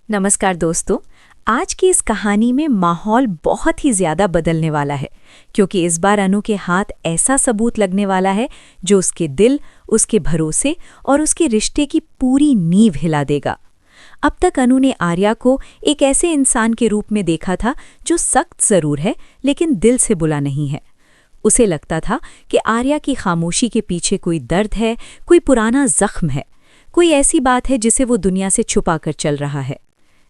नमस्कार दोस्तों। आज की इस कहानी में माहौल बहुत ही ज्यादा बदलने वाला है, क्योंकि इस बार अनु के हाथ ऐसा सबूत लगने वाला है जो उसके दिल, उसके भरोसे और उसके रिश्ते की पूरी नींव हिला देगा। अब तक अनु ने आर्या को एक ऐसे इंसान के रूप में देखा था जो सख्त जरूर है लेकिन दिल से बुला नहीं है। उसे लगता था कि आर्या की खामोशी के पीछे कोई दर्द है, कोई पुराना जख्म है, कोई ऐसी बात है जिसे वो दुनिया से छुपा कर चल रहा है।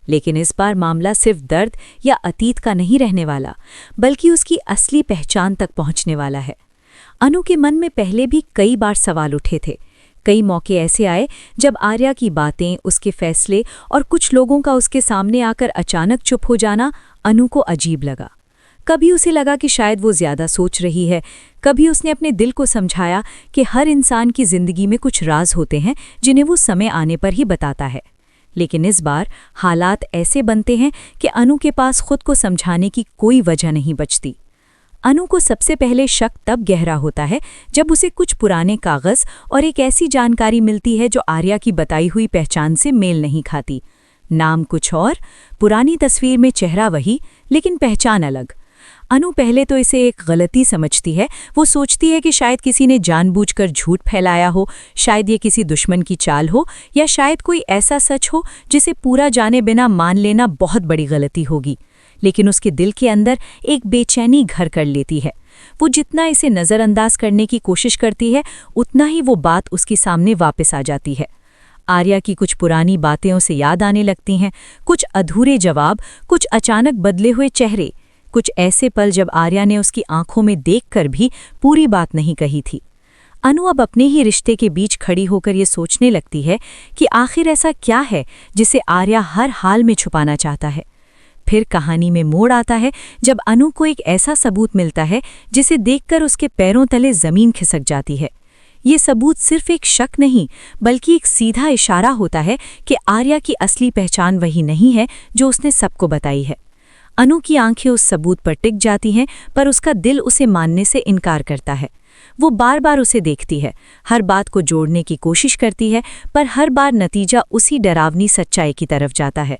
लेकिन इस बार मामला सिर्फ दर्द या अतीत का नहीं रहने वाला, बल्कि उसकी असली पहचान तक पहुंचने वाला है। अनु के मन में पहले भी कई बार सवाल उठे थे। कई मौके ऐसे आए जब आर्या की बातें, उसके फैसले और कुछ लोगों का उसके सामने आकर अचानक चुप हो जाना अनु को अजीब लगा। कभी उसे लगा कि शायद वो ज्यादा सोच रही है, कभी उसने अपने दिल को समझाया कि हर इंसान की जिंदगी में कुछ राज होते हैं जिन्हें वो समय आने पर ही बताता है। लेकिन इस बार हालात ऐसे बनते हैं कि अनु के पास खुद को समझाने की कोई वजह नहीं बचती। अनु को सबसे पहले शक तब गहरा होता है जब उसे कुछ पुराने कागज और एक ऐसी जानकारी मिलती है जो आर्या की बताई हुई पहचान से मेल नहीं खाती। नाम कुछ और, पुरानी तस्वीर में चेहरा वही, लेकिन पहचान अलग। अनु पहले तो इसे एक गलती समझती है। वो सोचती है कि शायद किसी ने जानबूझकर झूठ फैलाया हो, शायद ये किसी दुश्मन की चाल हो, या शायद कोई ऐसा सच हो जिसे पूरा जाने बिना मान लेना बहुत बड़ी गलती होगी। लेकिन उसके दिल के अंदर एक बेचैनी घर कर लेती है। वो जितना इसे नज़रअंदाज करने की कोशिश करती है, उतना ही वो बात उसके सामने वापस आ जाती है। आर्या की कुछ पुरानी बातें उसे याद आने लगती हैं, कुछ अधूरे जवाब, कुछ अचानक बदले हुए चेहरे, कुछ ऐसे पल जब आर्या ने उसकी आंखों में देखकर भी पूरी बात नहीं कही थी। अनु अब अपने ही रिश्ते के बीच खड़ी होकर ये सोचने लगती है कि आखिर ऐसा क्या है जिसे आर्या हर हाल में छुपाना चाहता है। फिर कहानी में मोड़ आता है जब अनु को एक ऐसा सबूत मिलता है जिसे देखकर उसके पैरों तले जमीन खिसक जाती है। ये सबूत सिर्फ एक शक नहीं, बल्कि एक सीधा इशारा होता है कि आर्या की असली पहचान वही नहीं है जो उसने सबको बताई है। अनु की आंखें उस सबूत पर टिक जाती हैं, पर उसका दिल उसे मानने से इनकार करता है। वो बार बार उसे देखती है, हर बात को जोड़ने की कोशिश करती है, पर हर बार नतीजा उसी डरावनी सच्चाई की तरफ जाता है।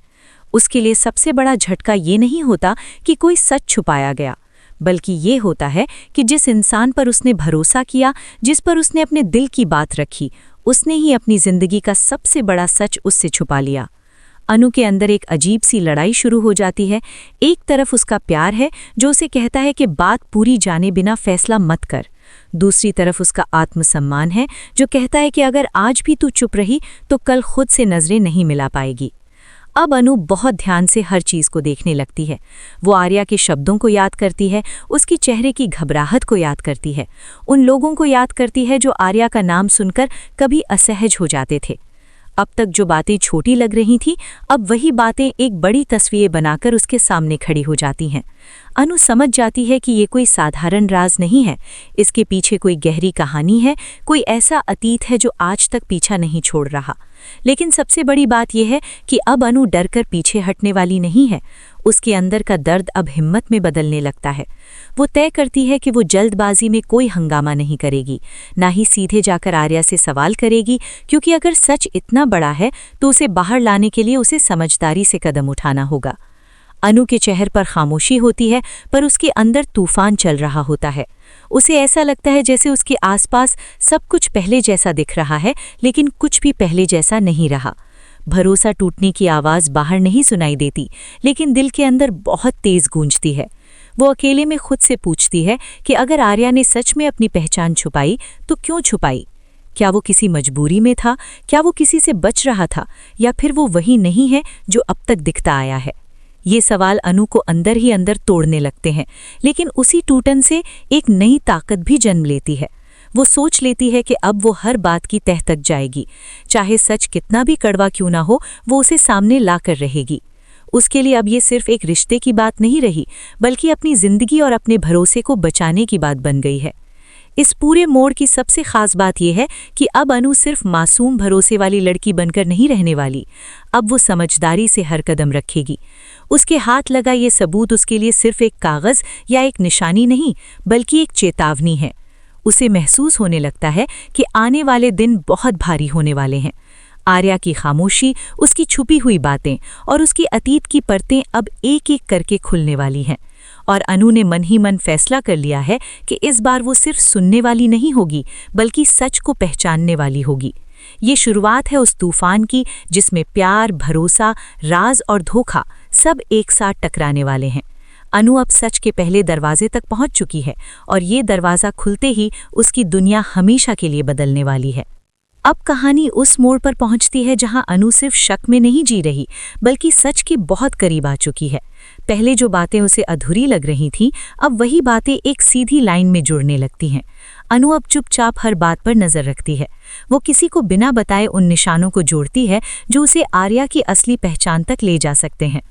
उसके लिए सबसे बड़ा झटका ये नहीं होता कि कोई सच छुपाया गया, बल्कि ये होता है कि जिस इंसान पर उसने भरोसा किया, जिस पर उसने अपने दिल की बात रखी, उसने ही अपनी जिंदगी का सबसे बड़ा सच उससे छुपा लिया। अनु के अंदर एक अजीब सी लड़ाई शुरू हो जाती है। एक तरफ उसका प्यार है जो उसे कहता है कि बात पूरी जाने बिना फैसला मत कर। दूसरी तरफ उसका आत्मसम्मान है जो कहता है कि अगर आज भी तू चुप रही तो कल खुद से नजरें नहीं मिला पाएगी। अब अनु बहुत ध्यान से हर चीज को देखने लगती है। वो आर्या के शब्दों को याद करती है, उसकी चेहरे की घबराहट को याद करती है, उन लोगों को याद करती है जो आर्या का नाम सुनकर कभी असहज हो जाते थे। अब तक जो बातें छोटी लग रही थीं, अब वही बातें एक बड़ी तस्वीर बनाकर उसके सामने खड़ी हो जाती हैं। अनु समझ जाती है कि ये कोई साधारण राज नहीं है, इसके पीछे कोई गहरी कहानी है, कोई ऐसा अतीत है जो आज तक पीछा नहीं छोड़ रहा। लेकिन सबसे बड़ी बात यह है कि अब अनु डरकर पीछे हटने वाली नहीं है। उसके अंदर का दर्द अब हिम्मत में बदलने लगता है। वो तय करती है कि वो जल्दबाजी में कोई हंगामा नहीं करेगी, ना ही सीधे जाकर आर्या से सवाल करेगी, क्योंकि अगर सच इतना बड़ा है तो उसे बाहर लाने के लिए उसे समझदारी से कदम उठाना होगा। अनु के चेहरे पर खामोशी होती है, पर उसके अंदर तूफान चल रहा होता है। उसे ऐसा लगता है जैसे उसके आसपास सब कुछ पहले जैसा दिख रहा है, लेकिन कुछ भी पहले जैसा नहीं रहा। भरोसा टूटने की आवाज़ बाहर नहीं सुनाई देती, लेकिन दिल के अंदर बहुत तेज गूंजती है। वो अकेले में खुद से पूछती है कि अगर आर्या ने सच में अपनी पहचान छुपाई तो क्यों छुपाई? क्या वो किसी मजबूरी में था? क्या वो किसी से बच रहा था? या फिर वो वही नहीं है जो अब तक दिखता आया है? ये सवाल अनु को अंदर ही अंदर तोड़ने लगते हैं, लेकिन उसी टूटन से एक नई ताकत भी जन्म लेती है। वो सोच लेती है कि अब वो हर बात की तह तक जाएगी, चाहे सच कितना भी कड़वा क्यों ना हो, वो उसे सामने लाकर रहेगी। उसके लिए अब ये सिर्फ एक रिश्ते की बात नहीं रही, बल्कि अपनी जिंदगी और अपने भरोसे को बचाने की बात बन गई है। इस पूरे मोड़ की सबसे खास बात यह है कि अब अनु सिर्फ मासूम भरोसे वाली लड़की बनकर नहीं रहने वाली, अब वो समझदारी से हर कदम रखेगी। उसके हाथ लगा ये सबूत उसके लिए सिर्फ एक कागज या एक निशानी नहीं, बल्कि एक चेतावनी है। उसे महसूस होने लगता है कि आने वाले दिन बहुत भारी होने वाले हैं। आर्या की खामोशी, उसकी छुपी हुई बातें और उसकी अतीत की परतें अब एक एक करके खुलने वाली हैं। और अनु ने मन ही मन फैसला कर लिया है कि इस बार वो सिर्फ सुनने वाली नहीं होगी, बल्कि सच को पहचानने वाली होगी। ये शुरुआत है उस तूफान की जिसमें प्यार, भरोसा, राज और धोखा सब एक साथ टकराने वाले हैं। अनु अब सच के पहले दरवाजे तक पहुंच चुकी है और ये दरवाज़ा खुलते ही उसकी दुनिया हमेशा के लिए बदलने वाली है। अब कहानी उस मोड़ पर पहुंचती है जहां अनु सिर्फ शक में नहीं जी रही, बल्कि सच के बहुत करीब आ चुकी है। पहले जो बातें उसे अधूरी लग रही थीं, अब वही बातें एक सीधी लाइन में जुड़ने लगती हैं। अनु अब चुपचाप हर बात पर नजर रखती है। वो किसी को बिना बताए उन निशानों को जोड़ती है जो उसे आर्या की असली पहचान तक ले जा सकते हैं।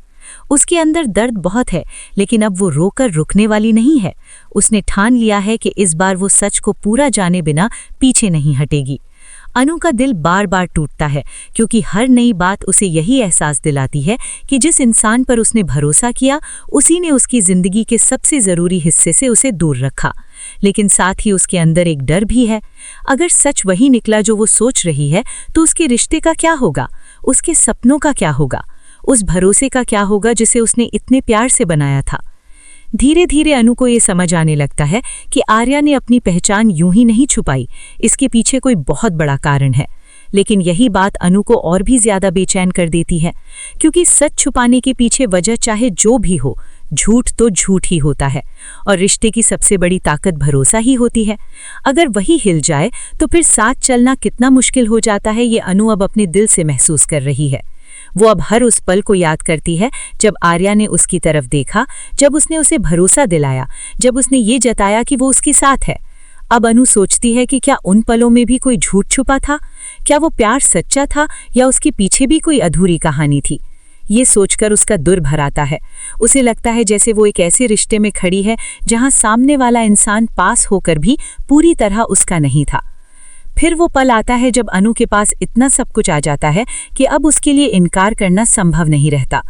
उसके अंदर दर्द बहुत है, लेकिन अब वो रोकर रुकने वाली नहीं है। उसने ठान लिया है कि इस बार वो सच को पूरा जाने बिना पीछे नहीं हटेगी। अनु का दिल बार बार टूटता है, क्योंकि हर नई बात उसे यही एहसास दिलाती है कि जिस इंसान पर उसने भरोसा किया, उसी ने उसकी जिंदगी के सबसे ज़रूरी हिस्से से उसे दूर रखा। लेकिन साथ ही उसके अंदर एक डर भी है। अगर सच वही निकला जो वो सोच रही है, तो उसके रिश्ते का क्या होगा? उसके सपनों का क्या होगा? उस भरोसे का क्या होगा जिसे उसने इतने प्यार से बनाया था? धीरे धीरे अनु को ये समझ आने लगता है कि आर्या ने अपनी पहचान यूं ही नहीं छुपाई, इसके पीछे कोई बहुत बड़ा कारण है। लेकिन यही बात अनु को और भी ज्यादा बेचैन कर देती है, क्योंकि सच छुपाने के पीछे वजह चाहे जो भी हो, झूठ तो झूठ ही होता है और रिश्ते की सबसे बड़ी ताकत भरोसा ही होती है। अगर वही हिल जाए तो फिर साथ चलना कितना मुश्किल हो जाता है, ये अनु अब अपने दिल से महसूस कर रही है। वो अब हर उस पल को याद करती है जब आर्या ने उसकी तरफ देखा, जब उसने उसे भरोसा दिलाया, जब उसने ये जताया कि वो उसके साथ है। अब अनु सोचती है कि क्या उन पलों में भी कोई झूठ छुपा था? क्या वो प्यार सच्चा था या उसके पीछे भी कोई अधूरी कहानी थी? ये सोचकर उसका दुर भर आता है। उसे लगता है जैसे वो एक ऐसे रिश्ते में खड़ी है जहां सामने वाला इंसान पास होकर भी पूरी तरह उसका नहीं था। फिर वो पल आता है जब अनु के पास इतना सब कुछ आ जाता है कि अब उसके लिए इनकार करना संभव नहीं रहता।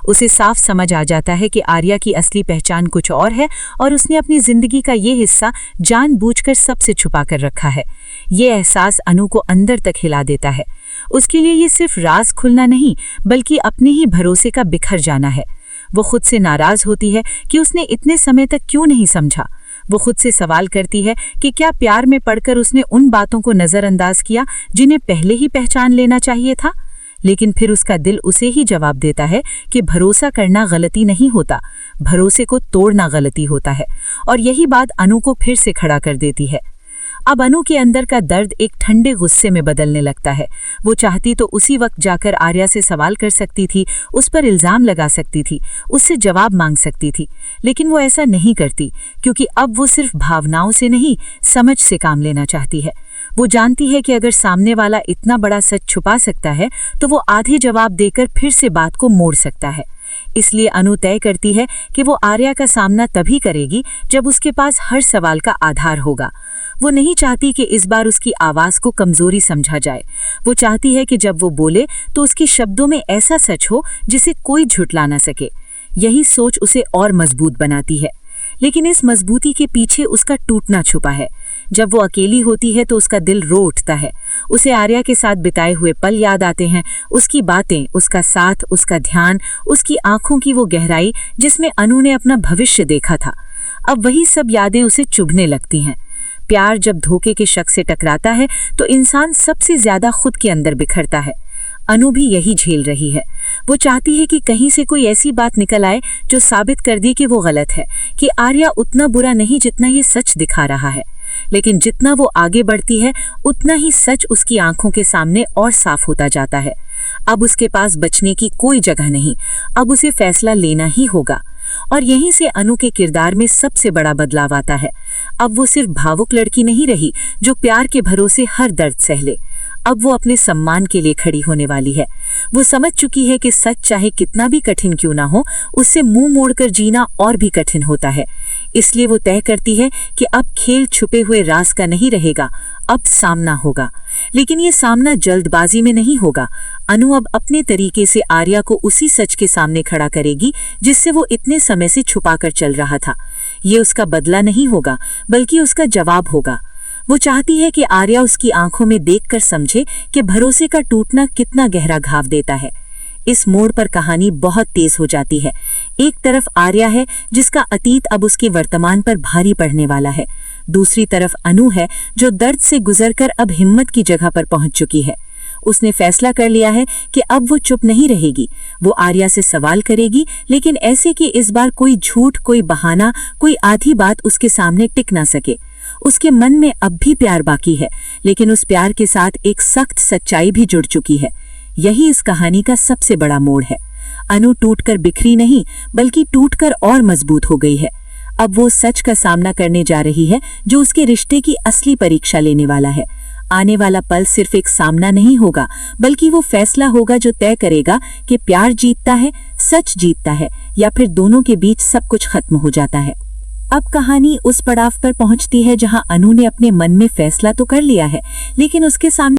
उसे साफ समझ आ जाता है कि आर्या की असली पहचान कुछ और है और उसने अपनी जिंदगी का ये हिस्सा जानबूझकर सबसे छुपा कर रखा है। ये एहसास अनु को अंदर तक हिला देता है। उसके लिए ये सिर्फ राज खुलना नहीं, बल्कि अपने ही भरोसे का बिखर जाना है। वो खुद से नाराज होती है कि उसने इतने समय तक क्यों नहीं समझा। वो खुद से सवाल करती है कि क्या प्यार में पड़कर उसने उन बातों को नज़रअंदाज किया जिन्हें पहले ही पहचान लेना चाहिए था। लेकिन फिर उसका दिल उसे ही जवाब देता है कि भरोसा करना गलती नहीं होता, भरोसे को तोड़ना गलती होता है। और यही बात अनु को फिर से खड़ा कर देती है। अब अनु के अंदर का दर्द एक ठंडे गुस्से में बदलने लगता है। वो चाहती तो उसी वक्त जाकर आर्या से सवाल कर सकती थी, उस पर इल्ज़ाम लगा सकती थी, उससे जवाब मांग सकती थी। लेकिन वो ऐसा नहीं करती, क्योंकि अब वो सिर्फ भावनाओं से नहीं, समझ से काम लेना चाहती है। वो जानती है कि अगर सामने वाला इतना बड़ा सच छुपा सकता है, तो वो आधे जवाब देकर फिर से बात को मोड़ सकता है। इसलिए अनु तय करती है कि वो आर्या का सामना तभी करेगी जब उसके पास हर सवाल का आधार होगा। वो नहीं चाहती कि इस बार उसकी आवाज़ को कमज़ोरी समझा जाए। वो चाहती है कि जब वो बोले तो उसके शब्दों में ऐसा सच हो जिसे कोई झुठला ना सके। यही सोच उसे और मजबूत बनाती है। लेकिन इस मजबूती के पीछे उसका टूटना छुपा है। जब वो अकेली होती है तो उसका दिल रो उठता है। उसे आर्या के साथ बिताए हुए पल याद आते हैं, उसकी बातें, उसका साथ, उसका ध्यान, उसकी आंखों की वो गहराई जिसमें अनु ने अपना भविष्य देखा था। अब वही सब यादें उसे चुभने लगती हैं। प्यार जब धोखे के शक से टकराता है तो इंसान सबसे ज्यादा खुद के अंदर बिखरता है। अनु भी यही झेल रही है। वो चाहती है कि कहीं से कोई ऐसी बात निकल आए जो साबित कर दे कि वो गलत है, कि आर्या उतना बुरा नहीं जितना ये सच दिखा रहा है। लेकिन जितना वो आगे बढ़ती है, उतना ही सच उसकी आंखों के सामने और साफ होता जाता है। अब उसके पास बचने की कोई जगह नहीं, अब उसे फैसला लेना ही होगा। और यहीं से अनु के किरदार में सबसे बड़ा बदलाव आता है। अब वो सिर्फ भावुक लड़की नहीं रही जो प्यार के भरोसे हर दर्द सह ले। अब वो अपने सम्मान के लिए खड़ी होने वाली है। वो समझ चुकी है कि सच चाहे कितना भी कठिन क्यों ना हो, उससे मुंह मोड़कर जीना और भी कठिन होता है। इसलिए वो तय करती है कि अब खेल छुपे हुए राज का नहीं रहेगा, अब सामना होगा। लेकिन ये सामना जल्दबाजी में नहीं होगा। अनु अब अपने तरीके से आर्या को उसी सच के सामने खड़ा करेगी जिससे वो इतने समय से छुपाकर चल रहा था। ये उसका बदला नहीं होगा, बल्कि उसका जवाब होगा। वो चाहती है कि आर्या उसकी आंखों में देखकर समझे कि भरोसे का टूटना कितना गहरा घाव देता है। इस मोड़ पर कहानी बहुत तेज हो जाती है। एक तरफ आर्या है जिसका अतीत अब उसके वर्तमान पर भारी पड़ने वाला है। दूसरी तरफ अनु है जो दर्द से गुजरकर अब हिम्मत की जगह पर पहुंच चुकी है। उसने फैसला कर लिया है कि अब वो चुप नहीं रहेगी। वो आर्या से सवाल करेगी, लेकिन ऐसे कि इस बार कोई झूठ, कोई बहाना, कोई आधी बात उसके सामने टिक ना सके। उसके मन में अब भी प्यार बाकी है, लेकिन उस प्यार के साथ एक सख्त सच्चाई भी जुड़ चुकी है। यही इस कहानी का सबसे बड़ा मोड़ है। अनु टूटकर बिखरी नहीं, बल्कि टूटकर और मजबूत हो गई है। अब वो सच का सामना करने जा रही है जो उसके रिश्ते की असली परीक्षा लेने वाला है। आने वाला पल सिर्फ एक सामना नहीं होगा, बल्कि वो फैसला होगा जो तय करेगा कि प्यार जीतता है, सच जीतता है, या फिर दोनों के बीच सब कुछ खत्म हो जाता है। अब कहानी उस पड़ाव पर पहुंचती है जहां अनु ने अपने मन में फैसला तो कर लिया है, लेकिन उसके सामने